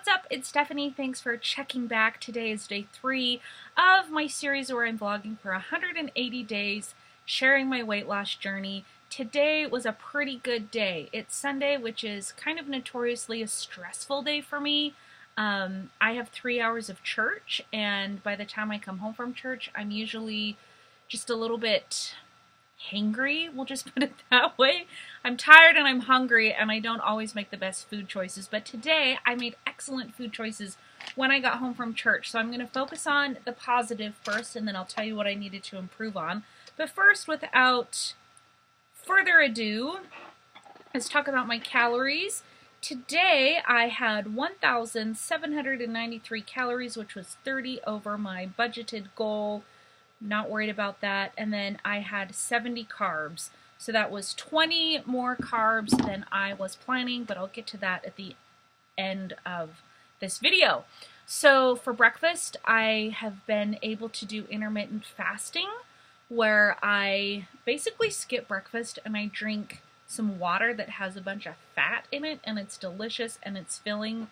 What's up? It's Stephanie. Thanks for checking back. Today is day 3 of my series where I'm vlogging for 180 days, sharing my weight loss journey. Today was a pretty good day. It's Sunday, which is kind of notoriously a stressful day for me. I have 3 hours of church, and by the time I come home from church, I'm usually just a little bit hangry, we'll just put it that way. I'm tired and I'm hungry, and I don't always make the best food choices, but today I made excellent food choices when I got home from church. So I'm going to focus on the positive first, and then I'll tell you what I needed to improve on. But first, without further ado, let's talk about my calories. Today I had 1,793 calories, which was 30 over my budgeted goal. Not worried about that. And then I had 70 carbs. So that was 20 more carbs than I was planning, but I'll get to that at the end of this video. So for breakfast, I have been able to do intermittent fasting, where I basically skip breakfast and I drink some water that has a bunch of fat in it, and it's delicious and it's filling.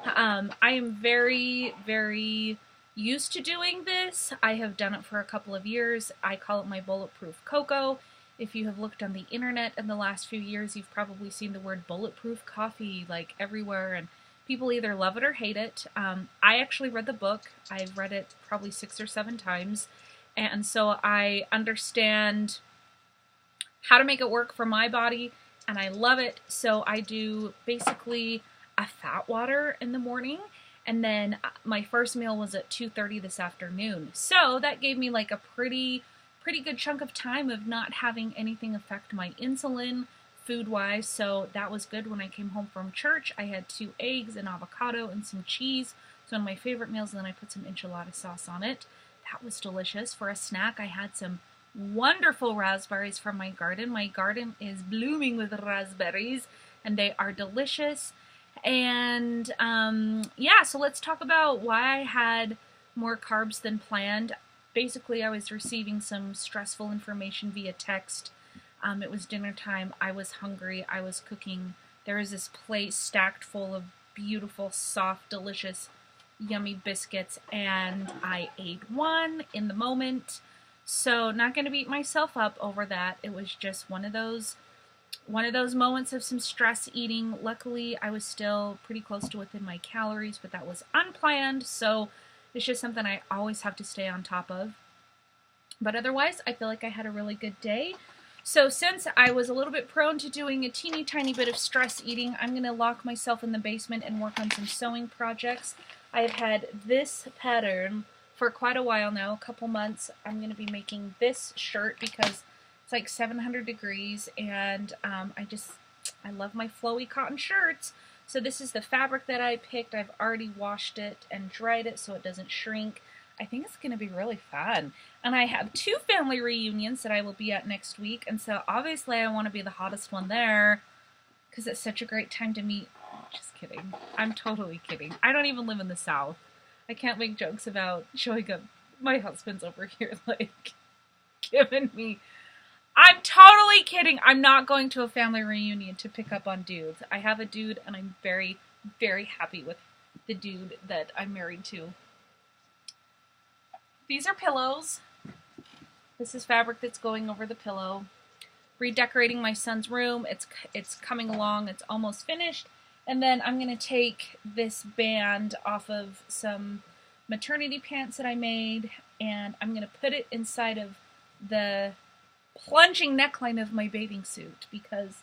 I am very, very used to doing this. I have done it for a couple of years. I call it my bulletproof cocoa. If you have looked on the internet in the last few years, you've probably seen the word bulletproof coffee like everywhere, and people either love it or hate it. I actually read the book. I've read it probably 6 or 7 times, and so I understand how to make it work for my body, and I love it. So I do basically a fat water in the morning, and then my first meal was at 2:30 this afternoon. So that gave me like a pretty good chunk of time of not having anything affect my insulin food-wise. So that was good. When I came home from church, I had 2 eggs, an avocado, and some cheese. It's one of my favorite meals, and then I put some enchilada sauce on it. That was delicious. For a snack, I had some wonderful raspberries from my garden. My garden is blooming with raspberries, and they are delicious. And yeah, so let's talk about why I had more carbs than planned. Basically, I was receiving some stressful information via text. It was dinner time. I was hungry. I was cooking. There was this plate stacked full of beautiful, soft, delicious, yummy biscuits, and I ate one in the moment. So not going to beat myself up over that. It was just one of those moments of some stress eating. Luckily, I was still pretty close to within my calories, but that was unplanned, so it's just something I always have to stay on top of. But otherwise, I feel like I had a really good day. So since I was a little bit prone to doing a teeny tiny bit of stress eating, I'm going to lock myself in the basement and work on some sewing projects. I have had this pattern for quite a while now, a couple months. I'm going to be making this shirt because it's like 700 degrees, and I love my flowy cotton shirts. So this is the fabric that I picked. I've already washed it and dried it so it doesn't shrink. I think it's going to be really fun. And I have 2 family reunions that I will be at next week, and so obviously I want to be the hottest one there because it's such a great time to meet. Just kidding. I'm totally kidding. I don't even live in the South. I can't make jokes about showing up. My husband's over here like giving me... I'm totally kidding. I'm not going to a family reunion to pick up on dudes. I have a dude, and I'm very, very happy with the dude that I'm married to. These are pillows. This is fabric that's going over the pillow. Redecorating my son's room. It's coming along. It's almost finished. And then I'm going to take this band off of some maternity pants that I made, and I'm going to put it inside of the plunging neckline of my bathing suit because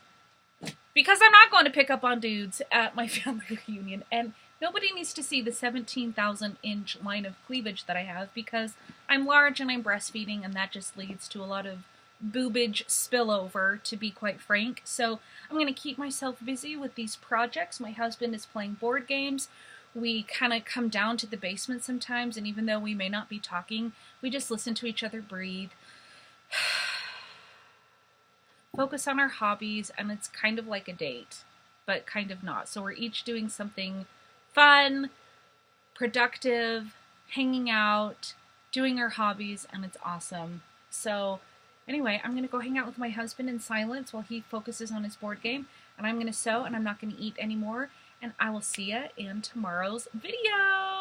I'm not going to pick up on dudes at my family reunion, and nobody needs to see the 17,000 inch line of cleavage that I have because I'm large and I'm breastfeeding, and that just leads to a lot of boobage spillover, to be quite frank. So I'm going to keep myself busy with these projects. My husband is playing board games. We kind of come down to the basement sometimes, and even though we may not be talking, we just listen to each other breathe, focus on our hobbies, and it's kind of like a date, but kind of not. So we're each doing something fun, productive, hanging out, doing our hobbies, and it's awesome. So anyway, I'm going to go hang out with my husband in silence while he focuses on his board game, and I'm going to sew, and I'm not going to eat anymore. and I will see you in tomorrow's video.